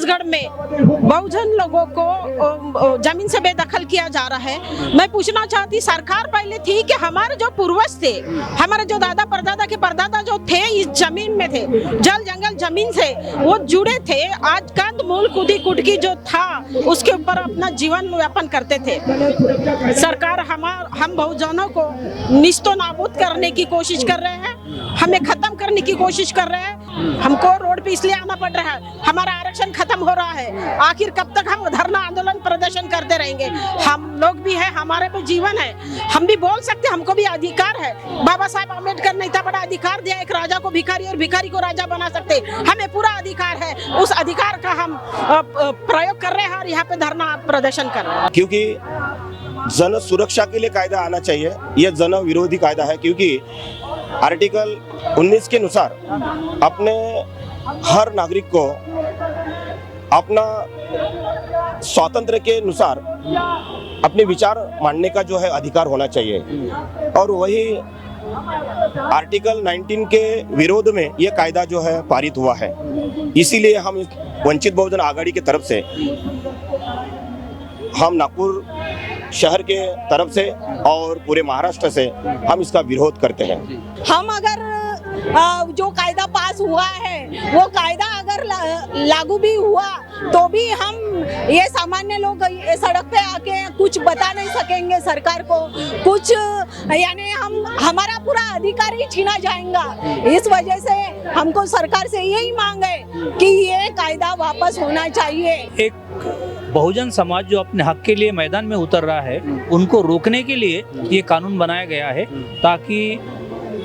छत्तीसगढ़ में बहुजन लोगों को जमीन से बेदखल किया जा रहा है। मैं पूछना चाहती, सरकार पहले थी कि हमारे जो पूर्वज थे, हमारे जो दादा परदादा के परदादा जो थे इस जमीन में थे, जल जंगल जमीन से वो जुड़े थे। आज कंद मूल कुदी कुटकी जो था उसके ऊपर अपना जीवन यापन करते थे। सरकार हम बहुजनों को निस्तो नाबूद करने की कोशिश कर रहे हैं, हमें खत्म करने की कोशिश कर रहे हैं। हमको रोड पे इसलिए आना पड़ रहा है, हमारा आरक्षण खत्म हो रहा है। आखिर कब तक हम धरना आंदोलन प्रदर्शन करते रहेंगे? हम लोग भी है, हमारे पे जीवन है, हम भी बोल सकते, हमको भी अधिकार है। बाबा साहब अम्बेडकर ने इतना बड़ा अधिकार दिया, एक राजा को भिखारी और भिखारी को राजा बना सकते, हमें पूरा अधिकार है। उस अधिकार का हम प्रयोग कर रहे हैं और यहाँ पे धरना प्रदर्शन कर रहे हैं। क्योंकि जन सुरक्षा के लिए कायदा आना चाहिए, यह जन विरोधी कायदा है। क्योंकि आर्टिकल 19 के अनुसार अपने हर नागरिक को अपना स्वातंत्र के अनुसार अपने विचार मानने का जो है अधिकार होना चाहिए। और वही आर्टिकल 19 के विरोध में ये कायदा जो है पारित हुआ है। इसीलिए हम वंचित बहुजन आघाड़ी की तरफ से, हम नागपुर शहर के तरफ से और पूरे महाराष्ट्र से हम इसका विरोध करते हैं। हम अगर जो कायदा पास हुआ है वो कायदा अगर लागू भी हुआ तो भी हम ये सामान्य लोग ये सड़क पे आके कुछ बता नहीं सकेंगे सरकार को कुछ, यानी हमारा पूरा अधिकार ही छीना जाएगा। इस वजह से हमको सरकार से यही मांग है कि ये कायदा वापस होना चाहिए। एक बहुजन समाज जो अपने हक के लिए मैदान में उतर रहा है, उनको रोकने के लिए ये कानून बनाया गया है, ताकि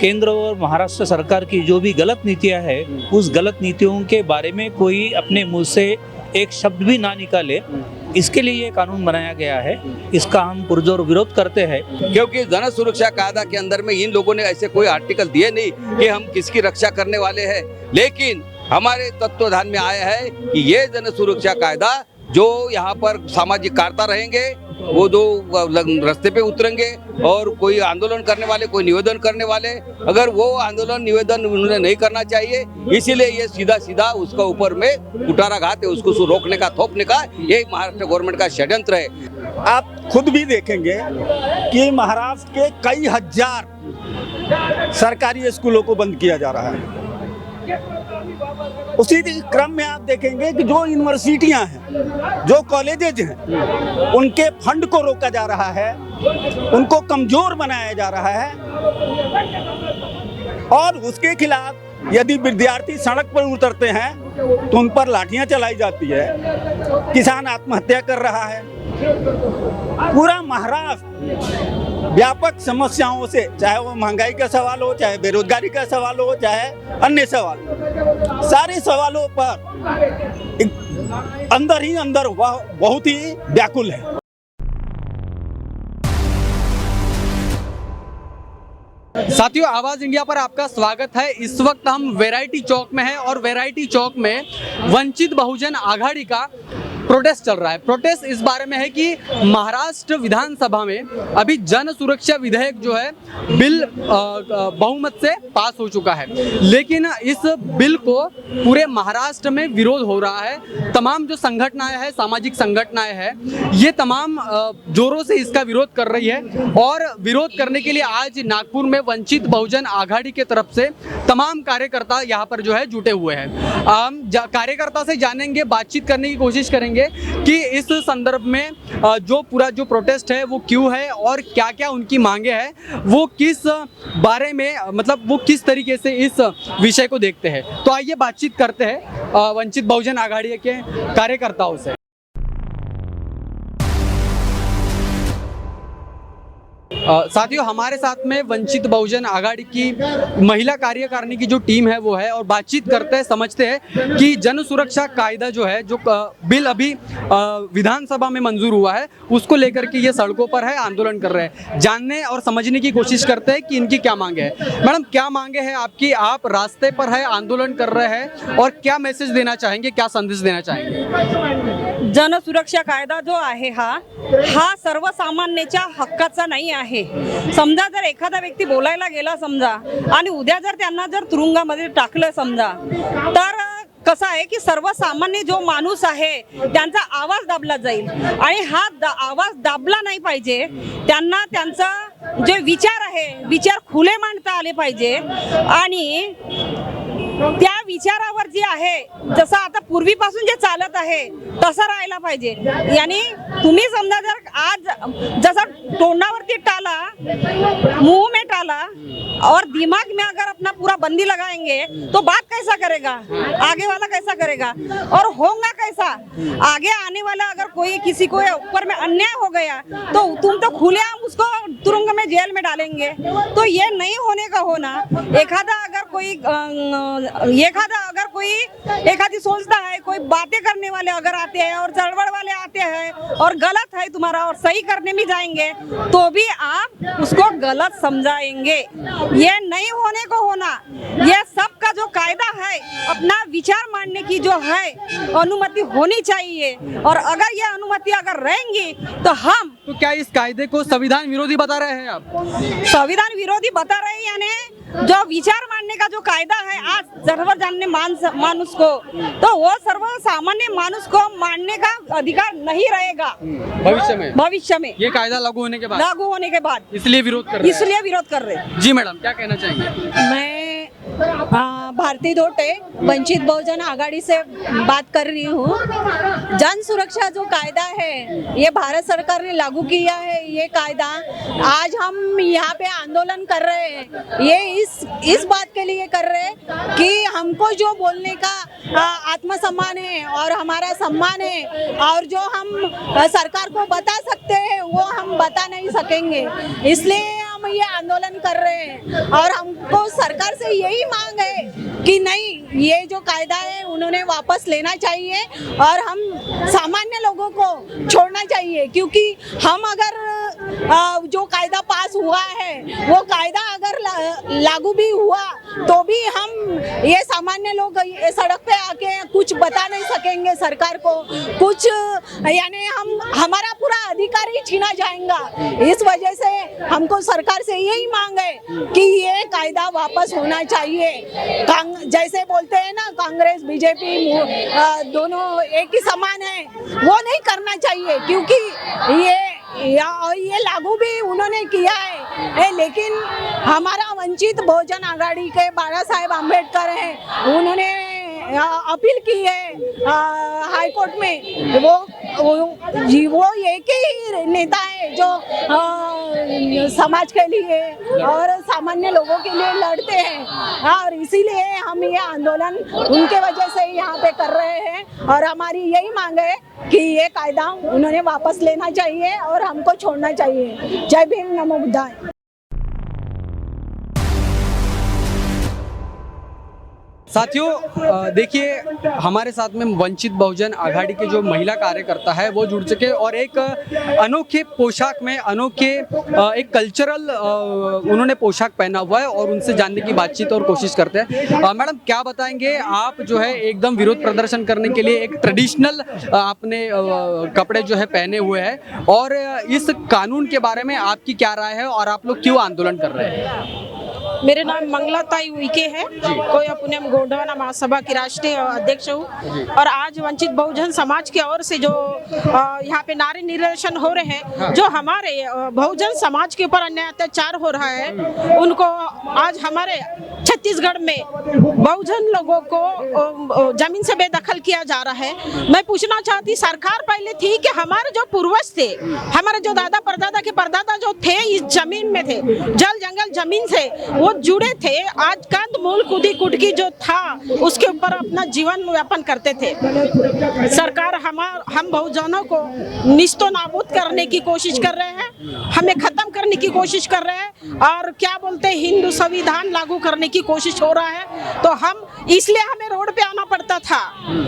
केंद्र और महाराष्ट्र सरकार की जो भी गलत नीतियां हैं, उस गलत नीतियों के बारे में कोई अपने मुंह से एक शब्द भी ना निकाले, इसके लिए ये कानून बनाया गया है। इसका हम पुरजोर विरोध करते हैं। क्योंकि जन सुरक्षा कायदा के अंदर में इन लोगों ने ऐसे कोई आर्टिकल दिए नहीं कि हम किसकी रक्षा करने वाले हैं, लेकिन हमारे तत्वाधान में आया है कि ये जन सुरक्षा कायदा जो यहाँ पर सामाजिक कार्यकर्ता रहेंगे, वो जो रास्ते पे उतरेंगे और कोई आंदोलन करने वाले, कोई निवेदन करने वाले, अगर वो आंदोलन निवेदन उन्होंने नहीं करना चाहिए, इसीलिए ये सीधा सीधा उसका ऊपर में कुठाराघात है, उसको रोकने का, थोपने का ये महाराष्ट्र गवर्नमेंट का षड्यंत्र है। आप खुद भी देखेंगे कि महाराष्ट्र के कई हजार सरकारी स्कूलों को बंद किया जा रहा है। उसी क्रम में आप देखेंगे कि जो यूनिवर्सिटियां हैं, जो कॉलेजेज हैं, उनके फंड को रोका जा रहा है, उनको कमजोर बनाया जा रहा है। और उसके खिलाफ यदि विद्यार्थी सड़क पर उतरते हैं तो उन पर लाठियां चलाई जाती है। किसान आत्महत्या कर रहा है। पूरा महाराष्ट्र व्यापक समस्याओं से, चाहे वो महंगाई का सवाल हो, चाहे बेरोजगारी का सवाल हो, चाहे अन्य सवाल, सारे सवालों पर अंदर ही अंदर वह बहुत ही व्याकुल है। साथियों, आवाज इंडिया पर आपका स्वागत है। इस वक्त हम वैरायटी चौक में हैं और वैरायटी चौक में वंचित बहुजन आघाड़ी का प्रोटेस्ट चल रहा है। प्रोटेस्ट इस बारे में है कि महाराष्ट्र विधानसभा में अभी जन सुरक्षा विधेयक जो है बिल बहुमत से पास हो चुका है, लेकिन इस बिल को पूरे महाराष्ट्र में विरोध हो रहा है। तमाम जो संगठनाएं हैं, सामाजिक संगठनाएं हैं, ये तमाम जोरों से इसका विरोध कर रही है। और विरोध करने के लिए आज नागपुर में वंचित बहुजन आघाड़ी के तरफ से तमाम कार्यकर्ता यहाँ पर जो है जुटे हुए हैं। कार्यकर्ता से जानेंगे, बातचीत करने की कोशिश करेंगे कि इस संदर्भ में जो पूरा जो प्रोटेस्ट है वो क्यों है और क्या क्या उनकी मांगे हैं, वो किस बारे में, मतलब वो किस तरीके से इस विषय को देखते हैं। तो आइए बातचीत करते हैं वंचित बहुजन आघाड़ी के कार्यकर्ताओं से। साथियों, हमारे साथ में वंचित बहुजन आघाड़ी की महिला कार्यकारिणी की जो टीम है वो है, और बातचीत करते हैं, समझते हैं कि जन सुरक्षा कायदा जो है, जो बिल अभी विधानसभा में मंजूर हुआ है, उसको लेकर के ये सड़कों पर है, आंदोलन कर रहे हैं। जानने और समझने की कोशिश करते हैं कि इनकी क्या मांगे है। मैडम, क्या मांगे हैं आपकी? आप रास्ते पर है, आंदोलन कर रहे हैं, और क्या मैसेज देना चाहेंगे, क्या संदेश देना चाहेंगे? जन सुरक्षा कायदा जो आहे हा सर्वसामान्याच्या हक्काचा नाही आहे। समजा जर एखादा व्यक्ती बोलायला गेला समजा आणि उद्या जर त्यांना जर तुरुंगामध्ये टाकलं समजा, तर कसं आहे की सर्वसामान्य जो माणूस आहे त्यांचा आवाज दाबला जाईल आणि हा आवाज दाबला नाही पाहिजे. त्यांना त्यांचा जे विचार आहे विचार खुले मांडता आले पाहिजे आणि त्या विचारावर जे आहे जसं आता पूर्वीपासून जे चालत आहे तसं राहायला पाहिजे. यानी तुम्ही समजा जर आज जसा तोंडावरती टाला मुंह में टाला और दिमाग में अगर अपना पूरा बंदी लगाएंगे तो बात कैसा करेगा, आगे वाला कैसा करेगा और होगा कैसा. आगे आने वाला अगर कोई किसी को ऊपर में अन्याय हो गया तो तुम तो खुलेआम उसको तुरुंग में जेल में डालेंगे. तो ये नहीं होने का होना. एखादा अगर कोई एखादी सोचता है, कोई बातें करने वाले अगर आते हैं और चढ़बड़ वाले आते हैं और गलत है तुम्हारा और सही करने में जाएंगे तो भी आप उसको गलत समझाएंगे. ये नहीं होने को होना. ये सबका जो कायदा है अपना विचार मांडने की जो है अनुमति होनी चाहिए और अगर ये अनुमति अगर रहेंगी तो हम तो क्या इस कायदे को संविधान विरोधी बता रहे हैं आप? संविधान विरोधी बता रहे हैं. यानी जो विचार मांडने का जो कायदा है आज सर्वसामान्य मानुष को तो वो सर्वसामान्य मानुष को मानने का अधिकार नहीं रहेगा भविष्य में ये कायदा लागू होने के बाद इसलिए विरोध कर रहे हैं. जी मैडम क्या कहना चाहेंगे? मैं भारती धोटे वंचित बहुजन आघाड़ी से बात कर रही हूँ. जन सुरक्षा जो कायदा है ये भारत सरकार ने लागू किया है. ये कायदा आज हम यहाँ पे आंदोलन कर रहे हैं ये इस बात के लिए कर रहे हैं कि हमको जो बोलने का आत्मसम्मान है और हमारा सम्मान है और जो हम सरकार को बता सकते हैं वो हम बता नहीं सकेंगे. इसलिए हम ये आंदोलन कर रहे हैं और हमको सरकार से यही मांग है कि नहीं ये जो कायदा है उन्होंने वापस लेना चाहिए और हम सामान्य लोगों को छोड़ना चाहिए. क्योंकि हम अगर जो कायदा पास हुआ है वो कायदा अगर लागू भी हुआ तो भी हम ये सामान्य लोग सड़क पे आके कुछ बता नहीं सकेंगे सरकार को कुछ. यानी हमारा पूरा अधिकार ही छीना जाएगा. इस वजह से हमको सरकार से यही मांग है कि ये कायदा वापस होना चाहिए. जैसे बोलते हैं ना कांग्रेस बीजेपी दोनों एक ही समान है वो नहीं करना चाहिए क्योंकि ये लागू भी उन्होंने किया है. लेकिन हमारा वंचित बहुजन आघाड़ी के बाबा साहेब आम्बेडकर हैं उन्होंने अपील की है हाई कोर्ट में. वो एक ही नेता है जो समाज के लिए और सामान्य लोगों के लिए लड़ते हैं और इसीलिए हम ये आंदोलन उनके वजह से यहाँ पे कर रहे हैं और हमारी यही मांग है कि ये कायदा उन्होंने वापस लेना चाहिए और हमको छोड़ना चाहिए. जय भीम नमो बुद्धाय. साथियों देखिए हमारे साथ में वंचित बहुजन आघाड़ी के जो महिला कार्यकर्ता है वो जुड़ चुके और एक अनोखे पोशाक में अनोखे एक कल्चरल उन्होंने पोशाक पहना हुआ है और उनसे जानने की बातचीत और कोशिश करते हैं. मैडम क्या बताएंगे आप जो है एकदम विरोध प्रदर्शन करने के लिए एक ट्रेडिशनल आपने कपड़े जो है पहने हुए हैं और इस कानून के बारे में आपकी क्या राय है और आप लोग क्यों आंदोलन कर रहे हैं? मेरे नाम मंगलाताई उइके है. कोई पुण्यम गोंडवाना महासभा की राष्ट्रीय अध्यक्ष हूँ और आज वंचित बहुजन समाज की ओर से जो यहाँ पे नारी निर्देशन हो रहे हैं जो हमारे बहुजन समाज के ऊपर अन्याय अत्याचार हो रहा है उनको आज हमारे छत्तीसगढ़ में बहुजन लोगों को जमीन से बेदखल किया जा रहा है. मैं पूछना चाहती सरकार पहले थी कि हमारे जो पूर्वज थे हमारे जो दादा परदादा के परदादा जो थे इस जमीन में थे जल जंगल जमीन से वो जुड़े थे. आज कंद मूल कुदी कुटकी जो था उसके ऊपर अपना जीवन यापन करते थे. सरकार हम बहुजनों को निस्तो नाबूद करने की कोशिश कर रहे हैं हमें खत्म करने की कोशिश कर रहे हैं और क्या बोलते हैं हिंदू संविधान लागू करने की कोशिश हो रहा है. तो हम इसलिए हमें रोड पे आना पड़ता था.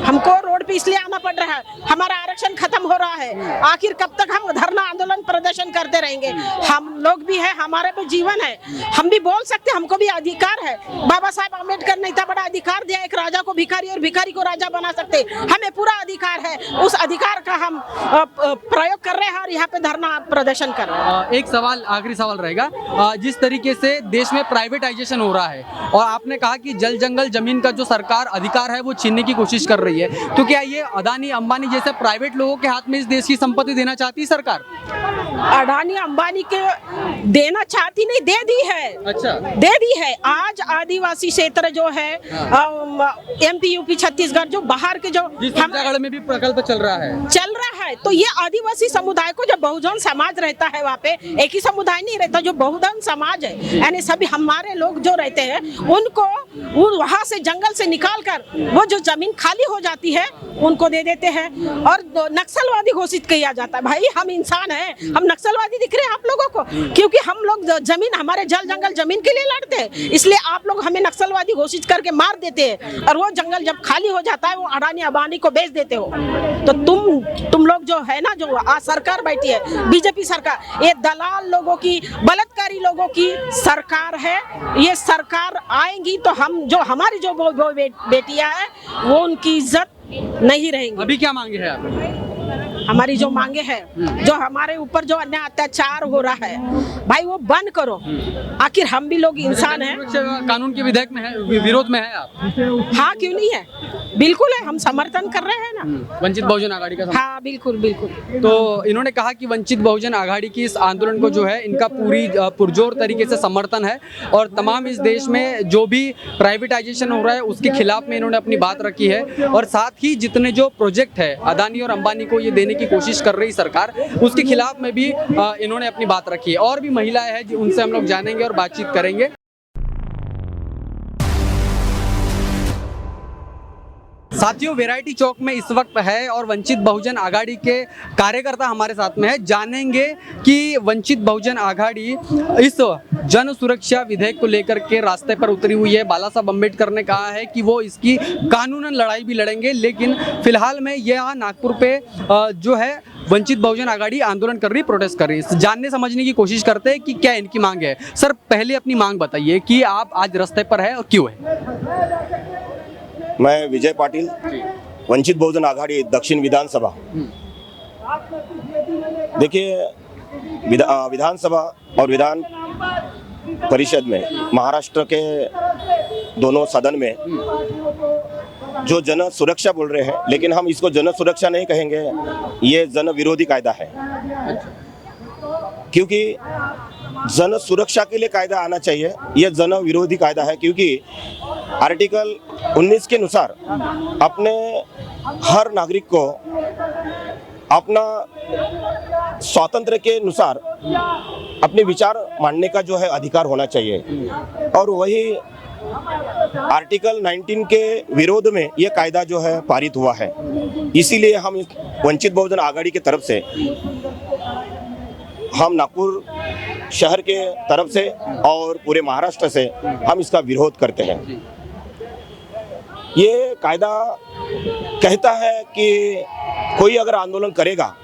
हमको रोड पे इसलिए आना पड़ रहा है हमारा आरक्षण खत्म हो रहा है. आखिर कब तक हम धरना आंदोलन प्रदर्शन करते रहेंगे? हम लोग भी है हमारे पे जीवन है हम भी बोल सकते कि हमको भी अधिकार है। बाबा साहब अम्बेडकर ने इतना बड़ा अधिकार दिया, एक राजा को भिखारी और भिखारी को राजा बना सकते, हमें पूरा अधिकार है। उस अधिकार का हम प्रयोग कर रहे हैं और यहाँ पे धरना प्रदर्शन कर रहे हैं। एक सवाल, आखिरी सवाल रहेगा, जिस तरीके से देश में प्राइवेटाइजेशन हो रहा है और आपने कहा कि जल जंगल जमीन का जो सरकार अधिकार है वो छीनने की कोशिश कर रही है, तो क्या ये अदानी अंबानी जैसे प्राइवेट लोगों के हाथ में इस देश की संपत्ति देना चाहती है सरकार? अडानी अंबानी के देना चाहती नहीं, दे दी है। अच्छा, दे दी है। आज आदिवासी क्षेत्र जो है MP UP छत्तीसगढ़ जो बाहर के जो छत्तीसगढ़ में भी प्रकल्प चल रहा है, तो ये आदिवासी समुदाय को, जो बहुजन समाज रहता है वहाँ पे, एक ही समुदाय नहीं रहता, जो बहुजन समाज है यानी सभी हमारे लोग जो रहते हैं उनको वहाँ से जंगल से निकाल कर वो जो जमीन खाली हो जाती है उनको दे देते हैं और नक्सलवादी घोषित किया जाता है। भाई हम इंसान हैं, हम नक्सलवादी दिख रहे हैं आप लोगों को? क्योंकि हम लोग जमीन, हमारे जल जंगल जमीन के लिए लड़ते हैं, इसलिए आप लोग हमें नक्सलवादी घोषित करके मार देते हैं और वो जंगल जब खाली हो जाता है वो अडानी अंबानी को बेच देते हो। तो तुम लोग जो है ना, जो आज सरकार बैठी है बीजेपी सरकार, ये दलाल लोगों की, बलात्कारी लोगों की सरकार है। ये सरकार आएंगी तो हम जो हमारी जो बेटियां हैं वो उनकी इज्जत नहीं रहेंगी। अभी क्या मांगे हैं आप? हमारी जो मांगे हैं, जो हमारे ऊपर जो अन्याय अत्याचार हो रहा है भाई वो बंद करो। आखिर हम भी लोग इंसान हैं। कानून के विधेयक में है, विरोध में है आप? हाँ, क्यों नहीं है, बिल्कुल है, हम समर्थन कर रहे हैं ना वंचित बहुजन आघाड़ी का। हाँ बिल्कुल बिल्कुल। तो इन्होंने कहा कि वंचित बहुजन आघाड़ी की इस आंदोलन को जो है इनका पूरी पुरजोर तरीके से समर्थन है और तमाम इस देश में जो भी प्राइवेटाइजेशन हो रहा है उसके खिलाफ में इन्होंने अपनी बात रखी है और साथ ही जितने जो प्रोजेक्ट है अदानी और अंबानी को ये देने की कोशिश कर रही सरकार, उसके खिलाफ में भी इन्होंने अपनी बात रखी है। और भी महिलाएं हैं उनसे हम लोग जानेंगे और बातचीत करेंगे। साथियों, वैरायटी चौक में इस वक्त है और वंचित बहुजन आघाड़ी के कार्यकर्ता हमारे साथ में है। जानेंगे कि वंचित बहुजन आघाड़ी इस जन सुरक्षा विधेयक को लेकर के रास्ते पर उतरी हुई है। बाला साहब अम्बेडकर ने कहा है कि वो इसकी कानूनन लड़ाई भी लड़ेंगे, लेकिन फिलहाल में ये यहाँ नागपुर पे जो है वंचित बहुजन आघाड़ी आंदोलन कर रही, प्रोटेस्ट कर रही है। जानने समझने की कोशिश करते हैं कि क्या इनकी मांग है। सर, पहले अपनी मांग बताइए कि आप आज रास्ते पर है और क्यों है? मैं विजय पाटिल, वंचित बहुजन आघाड़ी दक्षिण विधानसभा। देखिए, विधानसभा और विधान परिषद में, महाराष्ट्र के दोनों सदन में जो जन सुरक्षा बोल रहे हैं, लेकिन हम इसको जन सुरक्षा नहीं कहेंगे, ये जन विरोधी कायदा है। क्योंकि जन सुरक्षा के लिए कायदा आना चाहिए, ये जन विरोधी कायदा है। क्योंकि आर्टिकल 19 के अनुसार अपने हर नागरिक को अपना स्वातंत्र के अनुसार अपने विचार मानने का जो है अधिकार होना चाहिए और वही आर्टिकल 19 के विरोध में ये कायदा जो है पारित हुआ है। इसीलिए हम वंचित बहुजन आघाड़ी की तरफ से, हम नागपुर शहर के तरफ से और पूरे महाराष्ट्र से हम इसका विरोध करते हैं। ये कायदा कहता है कि कोई अगर आंदोलन करेगा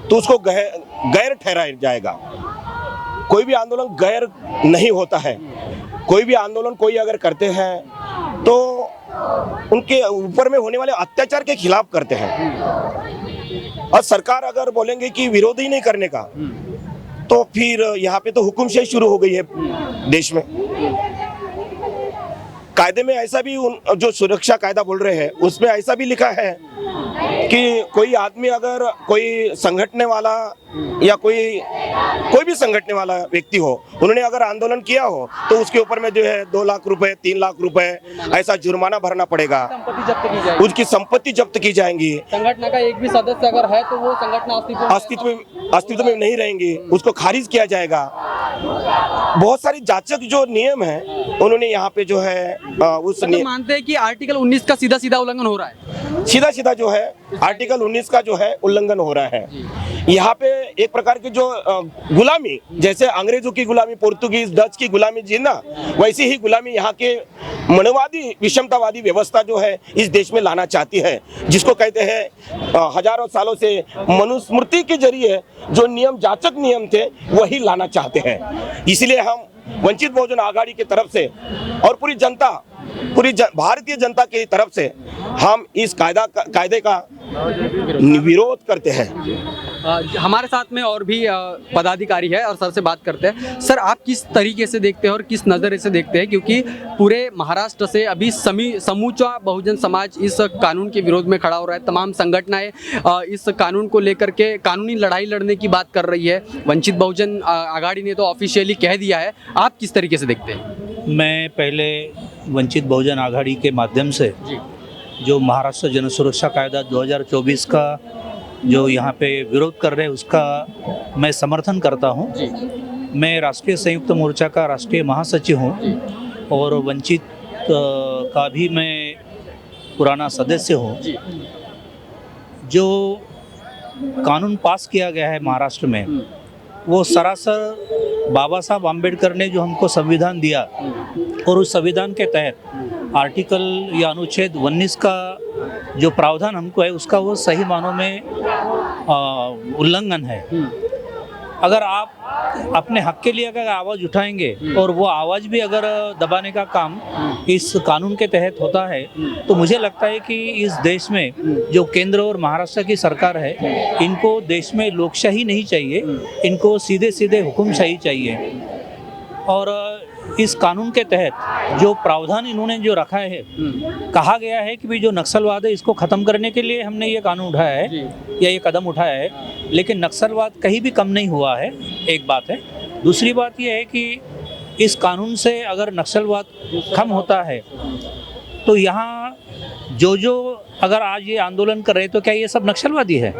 तो उसको गैर ठहराया जाएगा। कोई भी आंदोलन गैर नहीं होता है। कोई भी आंदोलन कोई अगर करते हैं तो उनके ऊपर में होने वाले अत्याचार के खिलाफ करते हैं। और सरकार अगर बोलेंगे कि विरोध ही नहीं करने का, तो फिर यहाँ पे तो हुकुमशाही शुरू हो गई है देश में। कायदे में ऐसा भी, जो सुरक्षा कायदा बोल रहे हैं उसमें ऐसा भी लिखा है कि कोई आदमी अगर कोई संगठने वाला या कोई भी संगठने वाला व्यक्ति हो, उन्होंने अगर आंदोलन किया हो तो उसके ऊपर में जो है 2 लाख रुपए, 3 लाख रुपए ऐसा जुर्माना भरना पड़ेगा, उसकी संपत्ति जब्त की जाएंगी। संगठन का एक भी सदस्य अगर है तो वो संगठन अस्तित्व में नहीं रहेंगी, उसको खारिज किया जाएगा। बहुत सारी जांचक जो नियम है उन्होंने यहाँ पे जो है उस मानते हैं कि आर्टिकल 19 का सीधा सीधा उल्लंघन हो रहा है। सीधा जो है आर्टिकल 19 का जो है उल्लंघन हो रहा है। यहाँ पे एक प्रकार की जो गुलामी, जैसे अंग्रेजों की गुलामी, पुर्तगाली, डच की गुलामी जीना, वैसी ही गुलामी यहाँ के मनवादी विषमतावादी व्यवस्था जो है इस देश में लाना चाहती है, जिसको कहते हैं हजारों सालों से मनुस्मृति के जरिए जो नियम, जाचक नियम थे, वही लाना चाहते हैं। इसलिए हम वंचित बहुजन आघाड़ी की तरफ से और भारतीय जनता की तरफ से हम इस कायदे का विरोध करते हैं। हमारे साथ में और भी पदाधिकारी है और सर से बात करते हैं। सर, आप किस तरीके से देखते हैं और किस नज़र से देखते हैं, क्योंकि पूरे महाराष्ट्र से अभी समूचा बहुजन समाज इस कानून के विरोध में खड़ा हो रहा है। तमाम संगठनाएं इस कानून को लेकर के कानूनी लड़ाई लड़ने की बात कर रही है। वंचित बहुजन आघाड़ी ने तो ऑफिशियली कह दिया है। आप किस तरीके से देखते हैं? मैं पहले वंचित बहुजन आघाड़ी के माध्यम से जो महाराष्ट्र जन सुरक्षा कायदा 2024 का जो यहाँ पे विरोध कर रहे हैं उसका मैं समर्थन करता हूँ। मैं राष्ट्रीय संयुक्त मोर्चा का राष्ट्रीय महासचिव हूँ और वंचित का भी मैं पुराना सदस्य हूँ। जो कानून पास किया गया है महाराष्ट्र में वो सरासर बाबा साहब आम्बेडकर ने जो हमको संविधान दिया और उस संविधान के तहत आर्टिकल या अनुच्छेद 19 का जो प्रावधान हमको है उसका वो सही मानों में उल्लंघन है। अगर आप अपने हक के लिए अगर आवाज़ उठाएंगे और वो आवाज़ भी अगर दबाने का काम इस कानून के तहत होता है तो मुझे लगता है कि इस देश में जो केंद्र और महाराष्ट्र की सरकार है इनको देश में लोकशाही नहीं चाहिए, इनको सीधे सीधे हुकुमशाही चाहिए। और इस कानून के तहत जो प्रावधान इन्होंने जो रखा है, कहा गया है कि भाई जो नक्सलवाद है इसको ख़त्म करने के लिए हमने ये कानून उठाया है या ये कदम उठाया है, लेकिन नक्सलवाद कहीं भी कम नहीं हुआ है, एक बात है। दूसरी बात ये है कि इस कानून से अगर नक्सलवाद कम होता है तो यहाँ जो अगर आज ये आंदोलन कर रहे तो क्या ये सब नक्सलवादी है?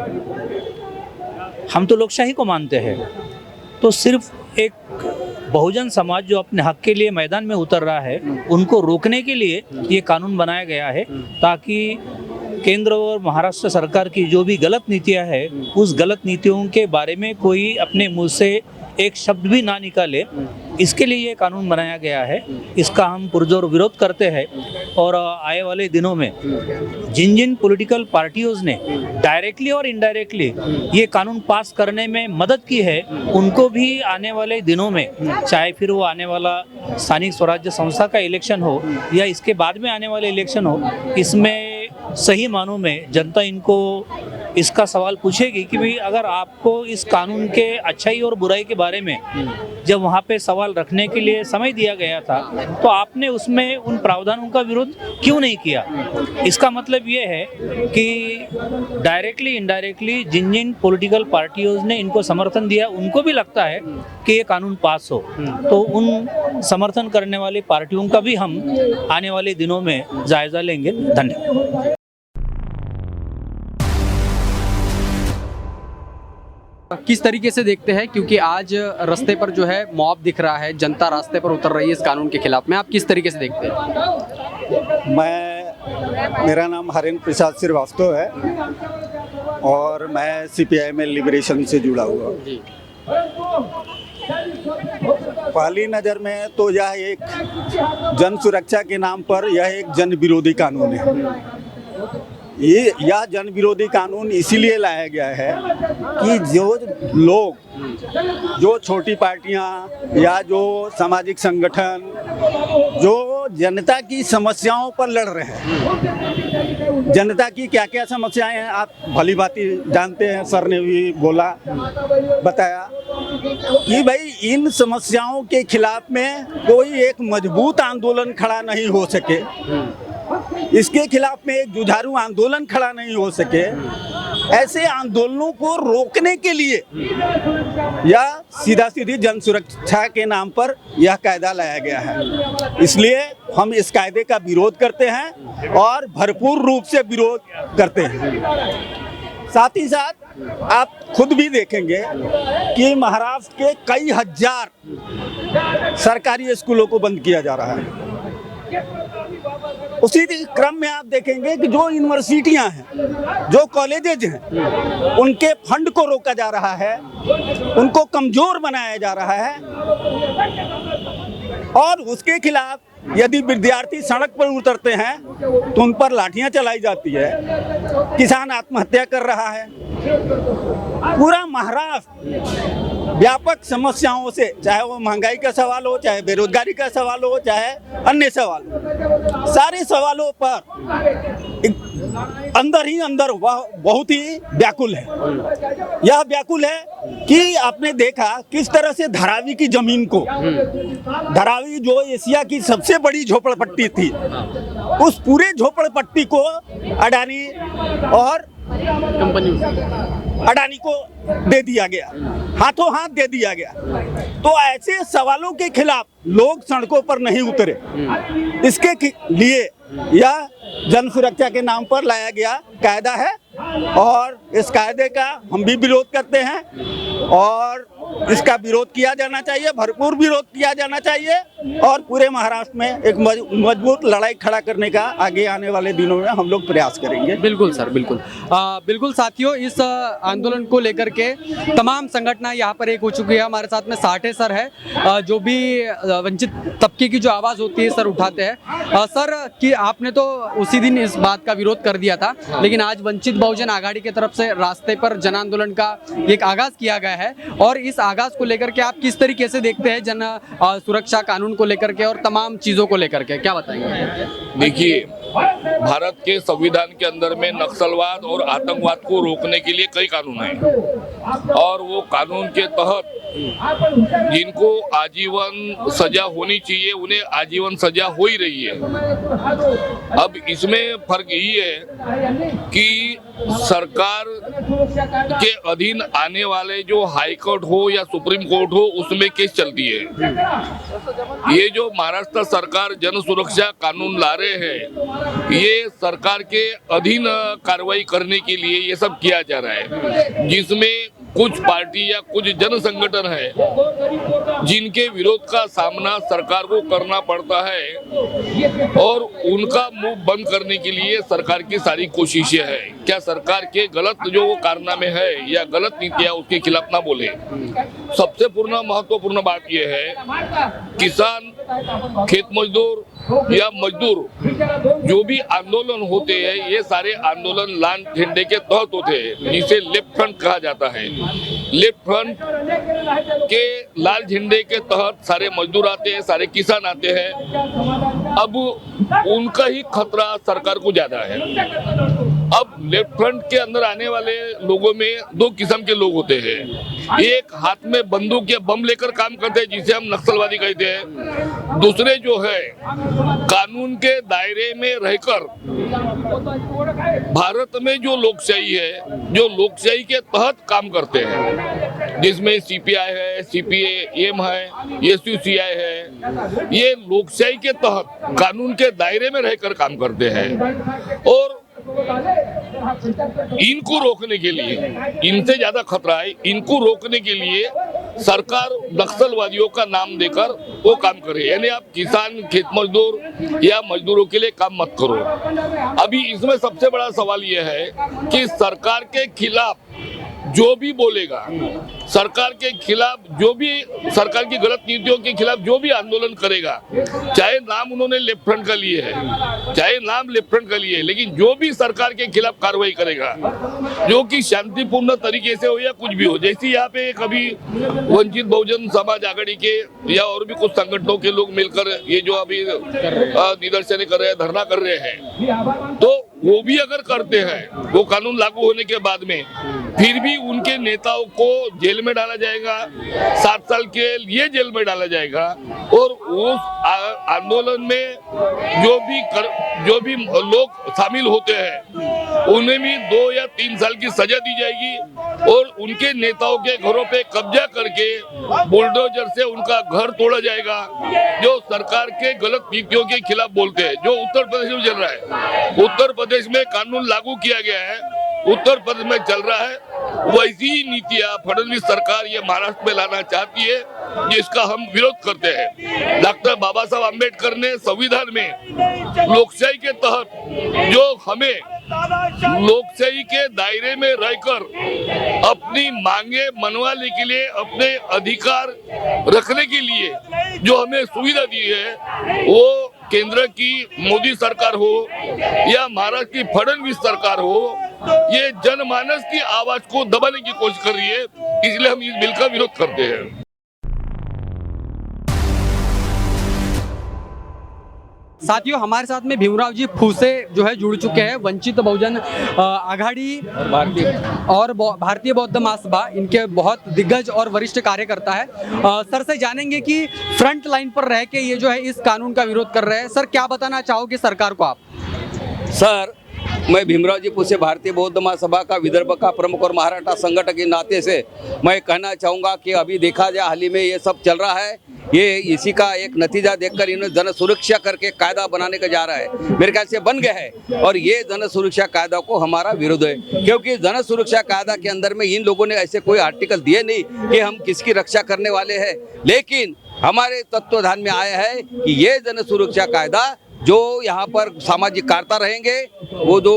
हम तो लोकशाही को मानते हैं। तो सिर्फ एक बहुजन समाज जो अपने हक के लिए मैदान में उतर रहा है उनको रोकने के लिए ये कानून बनाया गया है ताकि केंद्र और महाराष्ट्र सरकार की जो भी गलत नीतियां हैं उस गलत नीतियों के बारे में कोई अपने मुंह से एक शब्द भी ना निकाले, इसके लिए ये कानून बनाया गया है। इसका हम पुरजोर विरोध करते हैं और आए वाले दिनों में जिन जिन पॉलिटिकल पार्टियों ने डायरेक्टली और इनडायरेक्टली ये कानून पास करने में मदद की है उनको भी आने वाले दिनों में, चाहे फिर वो आने वाला स्थानिक स्वराज्य संस्था का इलेक्शन हो या इसके बाद में आने वाले इलेक्शन हो, इसमें सही मानों में जनता इनको इसका सवाल पूछेगी कि भाई अगर आपको इस कानून के अच्छाई और बुराई के बारे में जब वहाँ पे सवाल रखने के लिए समय दिया गया था तो आपने उसमें उन प्रावधानों का विरोध क्यों नहीं किया। इसका मतलब ये है कि डायरेक्टली इनडायरेक्टली जिन जिन पॉलिटिकल पार्टियों ने इनको समर्थन दिया उनको भी लगता है कि ये कानून पास हो, तो उन समर्थन करने वाली पार्टियों का भी हम आने वाले दिनों में जायजा लेंगे। धन्यवाद। किस तरीके से देखते हैं, क्योंकि आज रास्ते पर जो है मॉब दिख रहा है, जनता रास्ते पर उतर रही है इस कानून के खिलाफ में, आप किस तरीके से देखते हैं? मेरा नाम हरेंद्र प्रसाद श्रीवास्तव है और मैं सीपीआई में लिबरेशन से जुड़ा हुआ हूँ। पहली नज़र में तो यह एक जन सुरक्षा के नाम पर यह एक जन विरोधी कानून है। यह जन विरोधी कानून इसीलिए लाया गया है कि जो लोग, जो छोटी पार्टियां या जो सामाजिक संगठन जो जनता की समस्याओं पर लड़ रहे हैं, जनता की क्या क्या समस्याएं हैं आप भली भांति जानते हैं, सर ने भी बताया कि भाई इन समस्याओं के खिलाफ में कोई एक मजबूत आंदोलन खड़ा नहीं हो सके, इसके खिलाफ में एक जुझारू आंदोलन खड़ा नहीं हो सके, ऐसे आंदोलनों को रोकने के लिए या सीधा सीधी जन सुरक्षा के नाम पर यह कायदा लाया गया है। इसलिए हम इस कायदे का विरोध करते हैं और भरपूर रूप से विरोध करते हैं। साथ ही साथ आप खुद भी देखेंगे कि महाराष्ट्र के कई हजार सरकारी स्कूलों को बंद किया जा रहा है। उसी क्रम में आप देखेंगे कि जो यूनिवर्सिटियां हैं, जो कॉलेजेज हैं, उनके फंड को रोका जा रहा है, उनको कमजोर बनाया जा रहा है। और उसके खिलाफ यदि विद्यार्थी सड़क पर उतरते हैं तो उन पर लाठियां चलाई जाती है। किसान आत्महत्या कर रहा है। पूरा महाराष्ट्र व्यापक समस्याओं से, चाहे वो महंगाई का सवाल हो, चाहे बेरोजगारी का सवाल हो, चाहे अन्य सवाल हो, सारे सवालों पर अंदर ही अंदर वह बहुत ही व्याकुल है। यह व्याकुल है कि आपने देखा किस तरह से धारावी की जमीन को, धारावी जो एशिया की सबसे बड़ी झोपड़पट्टी थी, उस पूरे झोपड़पट्टी को अडानी और अडानी को दे दिया गया, हाथों हाथ दे दिया गया। तो ऐसे सवालों के खिलाफ लोग सड़कों पर नहीं उतरे। इसके लिए यह जन सुरक्षा के नाम पर लाया गया कायदा है और इस कायदे का हम भी विरोध करते हैं और इसका विरोध किया जाना चाहिए, भरपूर विरोध किया जाना चाहिए और पूरे महाराष्ट्र में एक मजबूत लड़ाई खड़ा करने का आगे आने वाले दिनों में हम लोग प्रयास करेंगे। बिल्कुल सर, बिल्कुल। बिल्कुल साथियों, इस आंदोलन को लेकर के तमाम संगठन यहाँ पर एक हो चुकी है। हमारे साथ में साठे सर है, जो भी वंचित तबके की जो आवाज़ होती है सर उठाते हैं। सर कि आपने तो उसी दिन इस बात का विरोध कर दिया था, लेकिन आज वंचित बहुजन आघाड़ी की तरफ से रास्ते पर जन आंदोलन का एक आगाज किया गया है और इस आगाज को लेकर के आप किस तरीके से देखते हैं जन सुरक्षा कानून को लेकर के और तमाम चीजों को लेकर के, क्या बताएंगे? देखिए, भारत के संविधान के अंदर में नक्सलवाद और आतंकवाद को रोकने के लिए कई कानून हैं और वो कानून के तहत जिनको आजीवन सजा होनी चाहिए उन्हें आजीवन सजा हो ही रही है। अब इसमें फर्क यही है कि सरकार के अधीन आने वाले जो हाई कोर्ट हो या सुप्रीम कोर्ट हो उसमें केस चलती है। ये जो महाराष्ट्र सरकार जन सुरक्षा कानून ला रहे हैं, ये सरकार के अधीन कार्रवाई करने के लिए ये सब किया जा रहा है, जिसमें कुछ पार्टी या कुछ जन संगठन है जिनके विरोध का सामना सरकार को करना पड़ता है और उनका मुंह बंद करने के लिए सरकार की सारी कोशिशें हैं। क्या सरकार के गलत जो कारनामे है या गलत नीतियां उसके खिलाफ ना बोले। सबसे महत्वपूर्ण बात यह है, किसान, खेत मजदूर या मजदूर जो भी आंदोलन होते हैं, ये सारे आंदोलन लाल झंडे के तहत होते हैं, जिसे लेफ्ट फ्रंट कहा जाता है। लेफ्ट फ्रंट के लाल झंडे के तहत सारे मजदूर आते हैं, सारे किसान आते हैं। अब उनका ही खतरा सरकार को ज्यादा है। अब लेफ्ट फ्रंट के अंदर आने वाले लोगों में दो किस्म के लोग होते हैं। एक हाथ में बंदूक या बम लेकर काम करते हैं, जिसे हम नक्सलवादी कहते हैं। दूसरे जो है कानून के दायरे में रहकर भारत में जो लोकशाही है, जो लोकशाही के तहत काम करते हैं, जिसमें सीपीआई है, सीपीएम है, एसयूसीआई है, ये लोकशाही के तहत कानून के दायरे में रहकर काम करते हैं और इनको रोकने के लिए, इनसे ज्यादा खतरा है, इनको रोकने के लिए सरकार नक्सलवादियों का नाम देकर वो काम करे। यानी आप किसान, खेत मजदूर या मजदूरों के लिए काम मत करो। अभी इसमें सबसे बड़ा सवाल यह है कि सरकार के खिलाफ जो भी बोलेगा, सरकार के खिलाफ जो भी, सरकार की गलत नीतियों के खिलाफ जो भी आंदोलन करेगा, चाहे नाम उन्होंने लेफ्ट फ्रंट का लिए है, चाहे नाम लेफ्ट फ्रंट का लिए है, लेकिन जो भी सरकार के खिलाफ कार्रवाई करेगा, जो कि शांतिपूर्ण तरीके से हो या कुछ भी हो, जैसे यहाँ पे कभी वंचित बहुजन समाज आघाड़ी के या और भी कुछ संगठनों के लोग मिलकर ये जो अभी निदर्शन कर रहे हैं, धरना कर रहे हैं, तो वो भी अगर करते हैं, वो कानून लागू होने के बाद में फिर भी उनके नेताओं को जेल में डाला जाएगा, 7 साल के लिए जेल में डाला जाएगा और उस आंदोलन में जो भी लोग शामिल होते हैं उन्हें भी 2 या 3 साल की सजा दी जाएगी और उनके नेताओं के घरों पे कब्जा करके बुलडोजर से उनका घर तोड़ा जाएगा, जो सरकार के गलत नीतियों के खिलाफ बोलते हैं। जो उत्तर प्रदेश में चल रहा है, उत्तर प्रदेश में कानून लागू किया गया है, उत्तर प्रदेश में चल रहा है वैसी ही नीतियां फडणवीस सरकार ये महाराष्ट्र में लाना चाहती है, जिसका हम विरोध करते हैं। डॉक्टर बाबा साहब आम्बेडकर ने संविधान में लोकशाही के तहत जो हमें लोकशाही के दायरे में रहकर अपनी मांगे मनवाने के लिए, अपने अधिकार रखने के लिए जो हमें सुविधा दी है, वो केंद्र की मोदी सरकार हो या महाराष्ट्र की फडणवीस सरकार हो, ये जनमानस की आवाज को दबाने की कोशिश कर रही है। इसलिए हम इस बिल का विरोध करते हैं। साथियों, हमारे साथ में भीमराव जी फूसे जो है जुड़ चुके हैं, वंचित बहुजन आघाड़ी और भारतीय बौद्ध महासभा, इनके बहुत दिग्गज और वरिष्ठ कार्यकर्ता है। सर से जानेंगे कि फ्रंट लाइन पर रह के ये जो है इस कानून का विरोध कर रहे हैं। सर, क्या बताना चाहोगे सरकार को आप? सर, मैं भीमराव जी फूसे भारतीय बौद्ध महासभा का विदर्भ का प्रमुख और महाराष्ट्र संगठक के नाते से मैं कहना चाहूँगा कि अभी देखा जाए हाल ही में ये सब चल रहा है, ये इसी का एक नतीजा देखकर इन्होंने जन सुरक्षा करके कायदा बनाने का जा रहा है, मेरे ख्याल से बन गया है। और ये जन सुरक्षा कायदा को हमारा विरोध है, क्योंकि जन सुरक्षा कायदा के अंदर में इन लोगों ने ऐसे कोई आर्टिकल दिए नहीं कि हम किसकी रक्षा करने वाले हैं, लेकिन हमारे तत्वाधान में आया है कि ये जन सुरक्षा कायदा जो यहाँ पर सामाजिक कार्यकर्ता रहेंगे, वो जो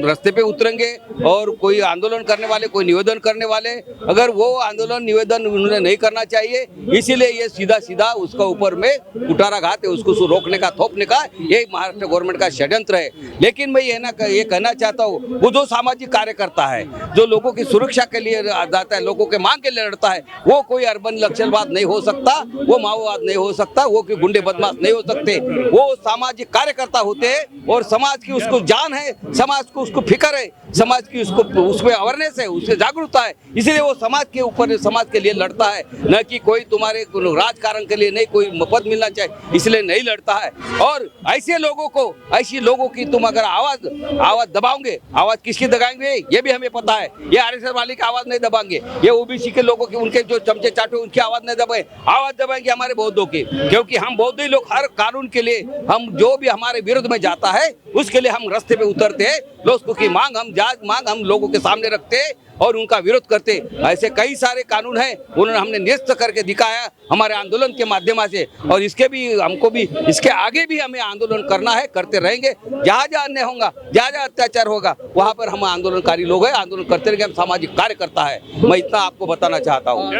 रास्ते पे उतरेंगे और कोई आंदोलन करने वाले, कोई निवेदन करने वाले, अगर वो आंदोलन निवेदन उन्होंने नहीं करना चाहिए, इसीलिए ये सीधा सीधा उसका ऊपर में कुठाराघात है, उसको रोकने का, थोपने का ये महाराष्ट्र गवर्नमेंट का षड्यंत्र है। लेकिन मैं ये कहना चाहता हूँ, वो जो सामाजिक कार्यकर्ता है, जो लोगों की सुरक्षा के लिए जाता है, लोगों के मांग के लिए लड़ता है, वो कोई अर्बन नक्सलवाद नहीं हो सकता, वो माओवाद नहीं हो सकता, वो कोई गुंडे बदमाश नहीं हो सकते, वो सामाजिक कार्यकर्ता होते हैं और समाज की उसको जान है, समाज को उसको फिक्र है, समाज की उसको उसमें अवेयरनेस है, उससे जागरूकता है, इसलिए वो समाज के ऊपर, समाज के लिए लड़ता है, न कि कोई तुम्हारे राजकारण के लिए नहीं, कोई पद मिलना चाहिए इसलिए नहीं लड़ता है। और ऐसे लोगों को, ऐसी लोगों की तुम अगर आवाज दबाओगे, आवाज किसकी दबाएंगे ये भी हमें पता है, ये आरएसएस वाले की आवाज नहीं दबाएंगे, ये ओबीसी के लोगों की, उनके जो चमचे चाटो उनकी आवाज नहीं दबाए, आवाज दबाएंगे हमारे बौद्धों की, क्योंकि हम बौद्ध लोग हर कानून के लिए, हम जो भी हमारे विरुद्ध में जाता है उसके लिए हम रास्ते पे उतरते हैं, लोगों की मांग, हम जायज मांग हम लोगों के सामने रखते हैं और उनका विरोध करते। ऐसे कई सारे कानून हैं, उन्होंने हमने निरस्त करके दिखाया हमारे आंदोलन के माध्यम से, और इसके भी हमको भी इसके आगे भी हमें आंदोलन करना है, करते रहेंगे। जहाँ जहाँ अन्याय होगा, जहाँ जहाँ अत्याचार होगा, वहाँ पर हम आंदोलनकारी लोग हैं, आंदोलन करते रहेंगे, हम सामाजिक कार्यकर्ता है। मैं इतना आपको बताना चाहता हूँ।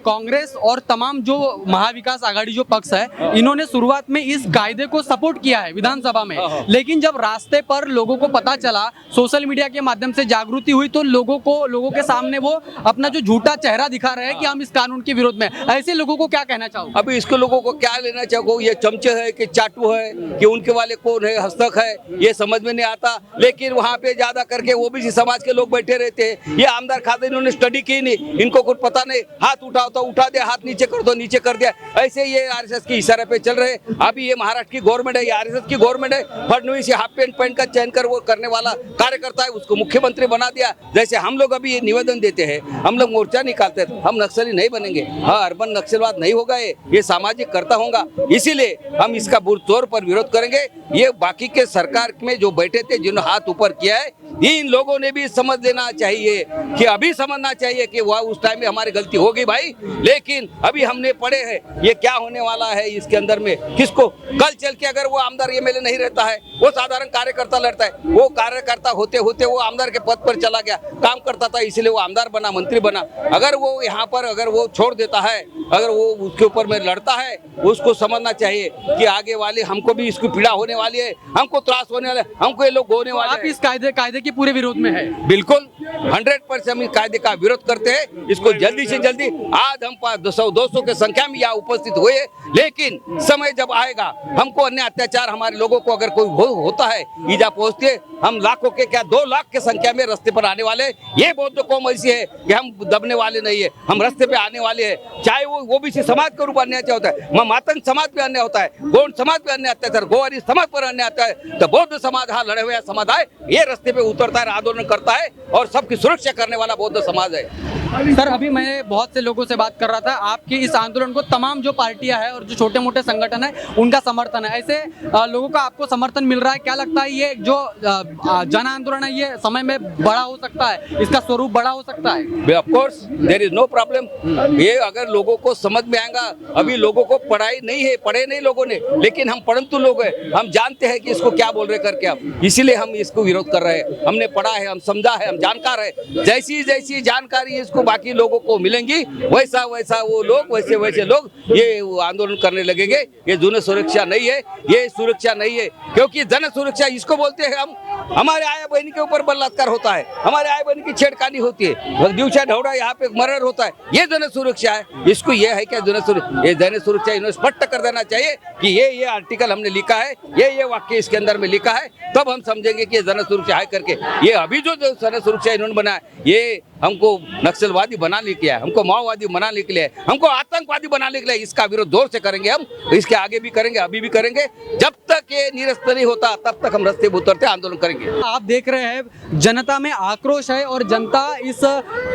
कांग्रेस और तमाम जो महाविकास आघाड़ी जो पक्ष है, इन्होंने शुरुआत में इस कायदे को सपोर्ट किया है विधानसभा में, लेकिन जब रास्ते पर लोगों को पता चला, सोशल मीडिया के माध्यम से जागृति हुई, तो लोगों के सामने वो अपना जो झूठा चेहरा दिखा रहे हैं कि हम इस कानून के विरोध में। ऐसे लोगों को क्या कहना चाहो? अभी इसके लोगों को क्या लेना चाहो, ये चमचे है कि चाटू है कि उनके वाले कौन है, हस्तक है, ये समझ में नहीं आता। लेकिन वहाँ पे ज्यादा करके ओबीसी समाज के लोग बैठे रहते हैं। ये आमदार खाते इन्होंने स्टडी की नहीं, इनको कुछ पता नहीं, हाथ उठाओ तो उठा दिया, हाथ नीचे कर दो नीचे कर दिया, ऐसे ये आरएसएस की इशारे पे चल रहे। अभी ये महाराष्ट्र की गवर्नमेंट है, ये आरएसएस की गवर्नमेंट है। फडणवीस हाफ पैंट पहन का चयन कर वो करने वाला कार्यकर्ता है, उसको मुख्यमंत्री बना दिया। जैसे हम लोग अभी ये निवेदन देते हैं, हम लोग मोर्चा निकालते हैं, हम नक्सली नहीं बनेंगे, हाँ अर्बन नक्सलवाद नहीं होगा, ये सामाजिक कर्ता होगा, इसीलिए हम इसका बुरे तौर पर विरोध करेंगे। ये बाकी के सरकार में जो बैठे थे, जिन्होंने हाथ ऊपर किया है, इन लोगों ने भी समझ लेना चाहिए कि अभी समझना चाहिए कि वह उस टाइम में हमारी गलती हो गई भाई, लेकिन अभी हमने पढ़े हैं ये क्या होने वाला है इसके अंदर में। किसको कल चल के अगर वो आमदार एमएलए नहीं रहता है, वो साधारण कार्यकर्ता लड़ता है, वो कार्यकर्ता होते होते वो आमदार के पद पर चला गया, काम करता था इसलिए वो आमदार बना, मंत्री बना। अगर वो यहाँ पर अगर वो छोड़ देता है, अगर वो उसके ऊपर में लड़ता है, उसको समझना चाहिए कि आगे वाले हमको भी इसकी पीड़ा होने वाली है, हमको त्रास होने वाला है, हमको ये लोग होने वाले। आप इस कायदे के पूरे विरोध में है? बिल्कुल 100% हम इस कायदे का विरोध करते हैं। इसको जल्दी से जल्दी, आज हम 200 के संख्या में यहाँ उपस्थित हुए, लेकिन समय जब आएगा, हमको अन्य अत्याचार हमारे लोगों को अगर कोई होता है, ईजा पहुंचती है, हम लाखों के क्या 2 लाख के संख्या में रास्ते पर आने वाले। ये बौद्ध कौम ऐसी है कि हम दबने वाले नहीं है, हम रास्ते पे आने वाले हैं। चाहे वो ओबीसी समाज के रूप अन्याय होता है, मातंग समाज पे अन्याय होता है, गौंड समाज पे अन्याय अत्याचार, गोवारी समाज पर अन्याय आता है, तो बौद्ध समाज, हाँ लड़े हुए समुदाय ये रास्ते पे उतरता है, आंदोलन करता है और सबकी सुरक्षा करने वाला बौद्ध समाज है। सर, अभी मैं बहुत से लोगों से बात कर रहा था, आपके इस आंदोलन को तमाम जो पार्टियां हैं और जो छोटे मोटे संगठन है उनका समर्थन है। ऐसे लोगों का आपको समर्थन मिल रहा है, क्या लगता है ये जो जन आंदोलन है ये समय में बड़ा हो सकता है, इसका स्वरूप बड़ा हो सकता है? Of course there is no problem. ये अगर लोगों को समझ में आएगा, अभी लोगों को पढ़ाई नहीं है, पढ़े नहीं लोगों ने, लेकिन हम परंतु लोग हैं, हम जानते हैं कि इसको क्या बोल रहे करके हम, इसीलिए हम इसको विरोध कर रहे हैं। हमने पढ़ा है, हम समझा है, हम जानकार है। जैसी जैसी जानकारी इसको बाकी लोगों को मिलेंगी, वैसा वैसा वो लोग, वैसे वैसे लोग ये आंदोलन करने लगेंगे। ये जन सुरक्षा नहीं है, ये सुरक्षा नहीं है, क्योंकि जन सुरक्षा इसको बोलते हैं हम। हमारे आया बहन के ऊपर बलात्कार होता है, हमारे आया बहन की छेड़खानी होती है, दिवसा ढौड़ा यहाँ पे मर्डर होता है, ये जन सुरक्षा है। इसको ये है क्या जन सुरक्षा? ये जन सुरक्षा इन्होंने स्पष्ट कर देना चाहिए कि ये आर्टिकल हमने लिखा है, ये वाक्य इसके अंदर में लिखा है, तब हम समझेंगे कि जन सुरक्षा है करके। ये अभी जो जन सुरक्षा इन्होंने बनाया, ये हमको नक्सलवादी बनाने के लिए, हमको माओवादी बनाने के लिए, हमको आतंकवादी बनाने के लिए, इसका विरोध जोर से करेंगे हम। इसके आगे भी करेंगे, अभी भी करेंगे। जब तक ये निरस्त नहीं होता तब तक हम रास्ते पर उतरते आंदोलन करेंगे। आप देख रहे हैं जनता में आक्रोश है और जनता इस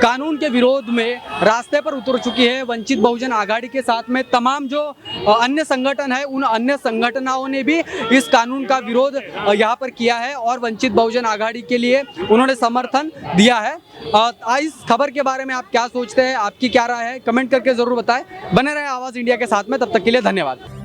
कानून के विरोध में रास्ते पर उतर चुकी है। वंचित बहुजन आघाड़ी के साथ में तमाम जो अन्य संगठन है, उन अन्य संगठनों ने भी इस कानून का विरोध यहाँ पर किया है और वंचित बहुजन आघाड़ी के लिए उन्होंने समर्थन दिया है। इस खबर के बारे में आप क्या सोचते हैं, आपकी क्या राय है, कमेंट करके जरूर बताएं। बने रहे आवाज इंडिया के साथ में, तब तक के लिए धन्यवाद।